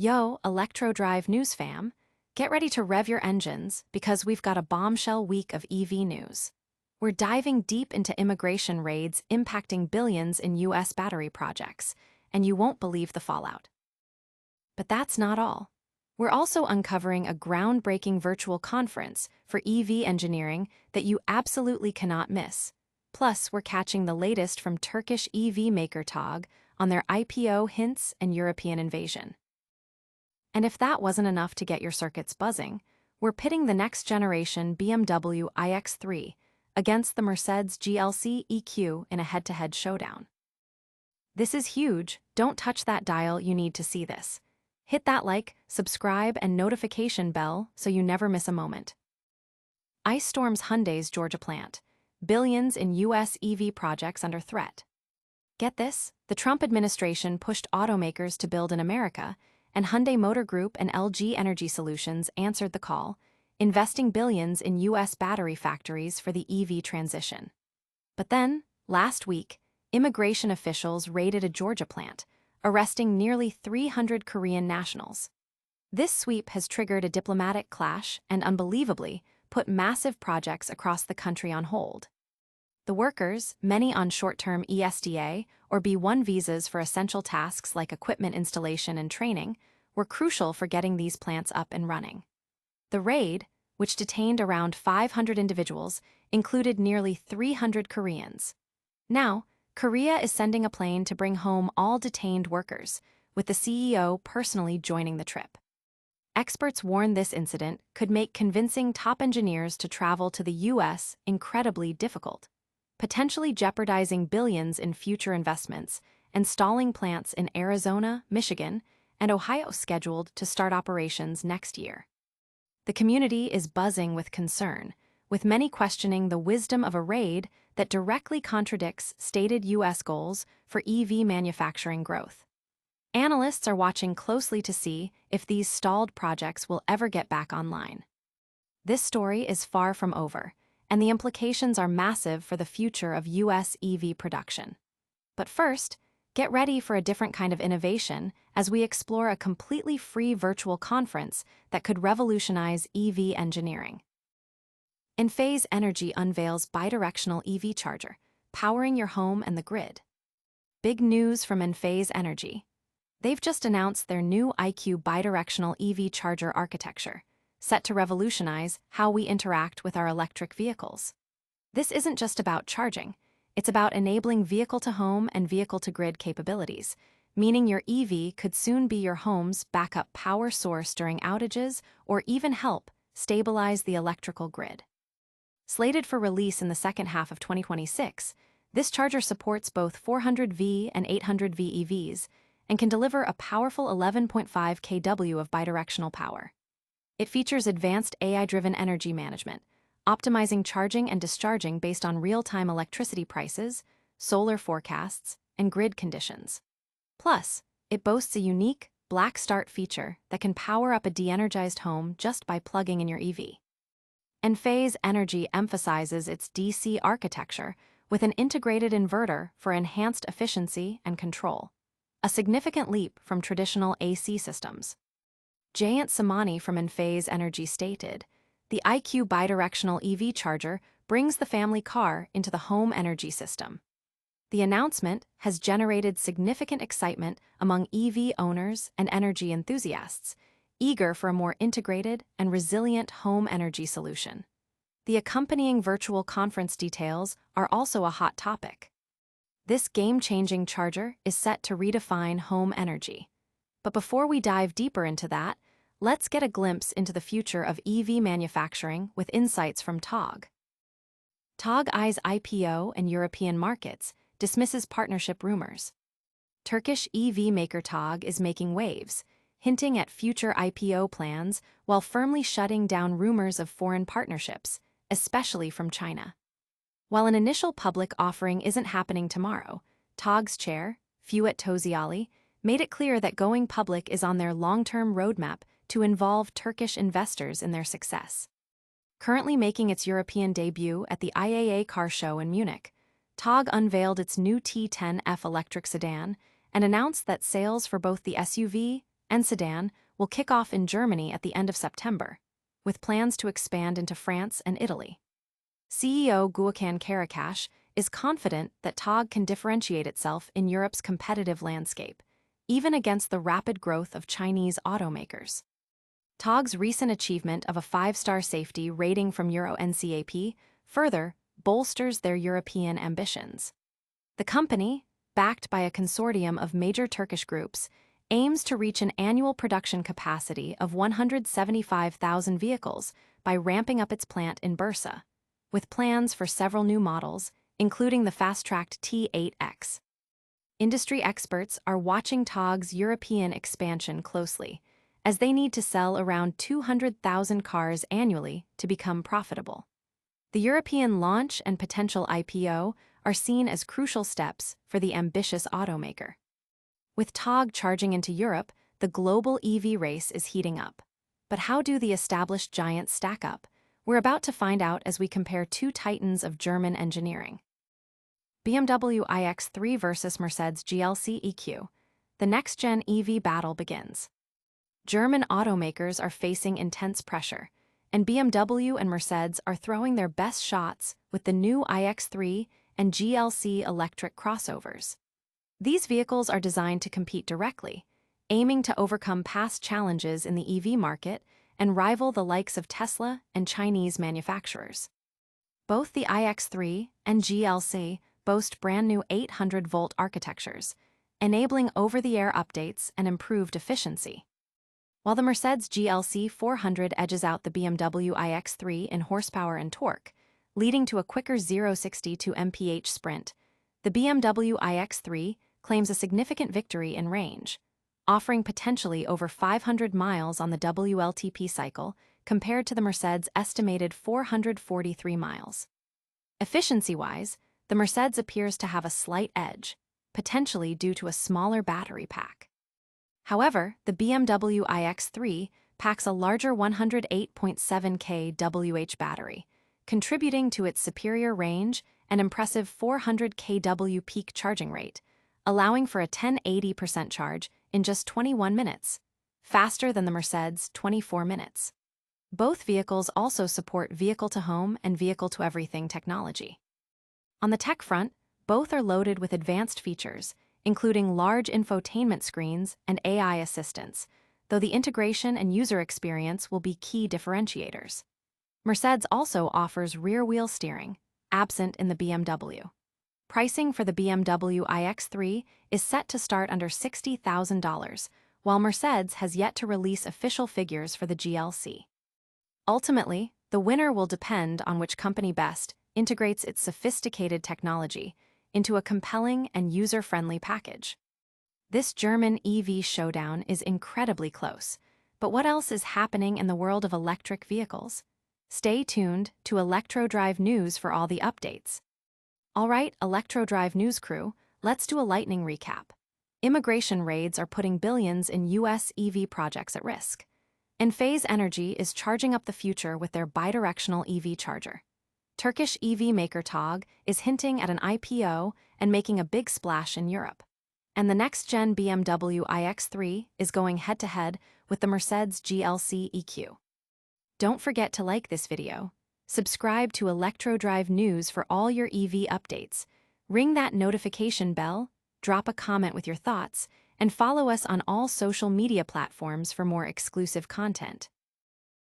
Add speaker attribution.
Speaker 1: Yo, ElectroDrive news fam, get ready to rev your engines because we've got a bombshell week of EV news. We're diving deep into immigration raids impacting billions in US battery projects, and you won't believe the fallout. But that's not all. We're also uncovering a groundbreaking virtual conference for EV engineering that you absolutely cannot miss. Plus, we're catching the latest from Turkish EV maker Togg on their IPO hints and European invasion. And if that wasn't enough to get your circuits buzzing, we're pitting the next generation BMW iX3 against the Mercedes GLC EQ in a head-to-head showdown. This is huge. Don't touch that dial, you need to see this. Hit that like, subscribe, and notification bell so you never miss a moment. Ice storms Hyundai's Georgia plant. Billions in US EV projects under threat. Get this, the Trump administration pushed automakers to build in America, and Hyundai Motor Group and LG Energy Solutions answered the call, investing billions in US battery factories for the EV transition. But then, last week, immigration officials raided a Georgia plant, arresting nearly 300 Korean nationals. This sweep has triggered a diplomatic clash and, unbelievably, put massive projects across the country on hold. The workers, many on short-term ESDA or B1 visas for essential tasks like equipment installation and training, were crucial for getting these plants up and running. The raid, which detained around 500 individuals, included nearly 300 Koreans. Now, Korea is sending a plane to bring home all detained workers, with the CEO personally joining the trip. Experts warn this incident could make convincing top engineers to travel to the US incredibly difficult, potentially jeopardizing billions in future investments and stalling plants in Arizona, Michigan, and Ohio scheduled to start operations next year. The community is buzzing with concern, with many questioning the wisdom of a raid that directly contradicts stated US goals for EV manufacturing growth. Analysts are watching closely to see if these stalled projects will ever get back online. This story is far from over, and the implications are massive for the future of US EV production. But first, get ready for a different kind of innovation as we explore a completely free virtual conference that could revolutionize EV engineering. Enphase Energy unveils bidirectional EV charger, powering your home and the grid. Big news from Enphase Energy. They've just announced their new IQ bidirectional EV charger architecture, set to revolutionize how we interact with our electric vehicles. This isn't just about charging, it's about enabling vehicle-to-home and vehicle-to-grid capabilities, meaning your EV could soon be your home's backup power source during outages or even help stabilize the electrical grid. Slated for release in the second half of 2026, this charger supports both 400V and 800V EVs and can deliver a powerful 11.5 kW of bidirectional power. It features advanced AI-driven energy management, optimizing charging and discharging based on real-time electricity prices, solar forecasts, and grid conditions. Plus, it boasts a unique black start feature that can power up a de-energized home just by plugging in your EV. Enphase Energy emphasizes its DC architecture with an integrated inverter for enhanced efficiency and control, a significant leap from traditional AC systems. Jayant Samani from Enphase Energy stated, "The IQ bidirectional EV charger brings the family car into the home energy system." The announcement has generated significant excitement among EV owners and energy enthusiasts, eager for a more integrated and resilient home energy solution. The accompanying virtual conference details are also a hot topic. This game-changing charger is set to redefine home energy. But before we dive deeper into that, let's get a glimpse into the future of EV manufacturing with insights from Togg. Togg eyes IPO and European markets, dismisses partnership rumors. Turkish EV maker Togg is making waves, hinting at future IPO plans while firmly shutting down rumors of foreign partnerships, especially from China. While an initial public offering isn't happening tomorrow, Togg's chair, Fuat Toziali, made it clear that going public is on their long-term roadmap to involve Turkish investors in their success. Currently making its European debut at the IAA car show in Munich, Togg unveiled its new T10F electric sedan and announced that sales for both the SUV and sedan will kick off in Germany at the end of September, with plans to expand into France and Italy. CEO Gökhan Karakaş is confident that Togg can differentiate itself in Europe's competitive landscape, even against the rapid growth of Chinese automakers. Togg's recent achievement of a 5-star safety rating from Euro NCAP further bolsters their European ambitions. The company, backed by a consortium of major Turkish groups, aims to reach an annual production capacity of 175,000 vehicles by ramping up its plant in Bursa, with plans for several new models, including the fast-tracked T8X. Industry experts are watching Togg's European expansion closely, as they need to sell around 200,000 cars annually to become profitable. The European launch and potential IPO are seen as crucial steps for the ambitious automaker. With Togg charging into Europe, the global EV race is heating up. But how do the established giants stack up? We're about to find out as we compare two titans of German engineering. BMW iX3 versus Mercedes GLC EQ. The next-gen EV battle begins. German automakers are facing intense pressure, and BMW and Mercedes are throwing their best shots with the new iX3 and GLC electric crossovers. These vehicles are designed to compete directly, aiming to overcome past challenges in the EV market and rival the likes of Tesla and Chinese manufacturers. Both the iX3 and GLC boast brand-new 800-volt architectures, enabling over-the-air updates and improved efficiency. While the Mercedes GLC 400 edges out the BMW iX3 in horsepower and torque, leading to a quicker 0-60 mph sprint, the BMW iX3 claims a significant victory in range, offering potentially over 500 miles on the WLTP cycle compared to the Mercedes' estimated 443 miles. Efficiency-wise, the Mercedes appears to have a slight edge, potentially due to a smaller battery pack. However, the BMW iX3 packs a larger 108.7 kWh battery, contributing to its superior range and impressive 400 kW peak charging rate, allowing for a 1080% charge in just 21 minutes, faster than the Mercedes' 24 minutes. Both vehicles also support vehicle-to-home and vehicle-to-everything technology. On the tech front, both are loaded with advanced features, including large infotainment screens and AI assistants, though the integration and user experience will be key differentiators. Mercedes also offers rear-wheel steering, absent in the BMW. Pricing for the BMW iX3 is set to start under $60,000, while Mercedes has yet to release official figures for the GLC. Ultimately, the winner will depend on which company best integrates its sophisticated technology into a compelling and user-friendly package. This German EV showdown is incredibly close, but what else is happening in the world of electric vehicles? Stay tuned to ElectroDrive News for all the updates. Alright, ElectroDrive News crew, let's do a lightning recap. Immigration raids are putting billions in US EV projects at risk. Enphase Energy is charging up the future with their bidirectional EV charger. Turkish EV maker Togg is hinting at an IPO and making a big splash in Europe. And the next-gen BMW iX3 is going head-to-head with the Mercedes GLC EQ. Don't forget to like this video, subscribe to ElectroDrive News for all your EV updates, ring that notification bell, drop a comment with your thoughts, and follow us on all social media platforms for more exclusive content.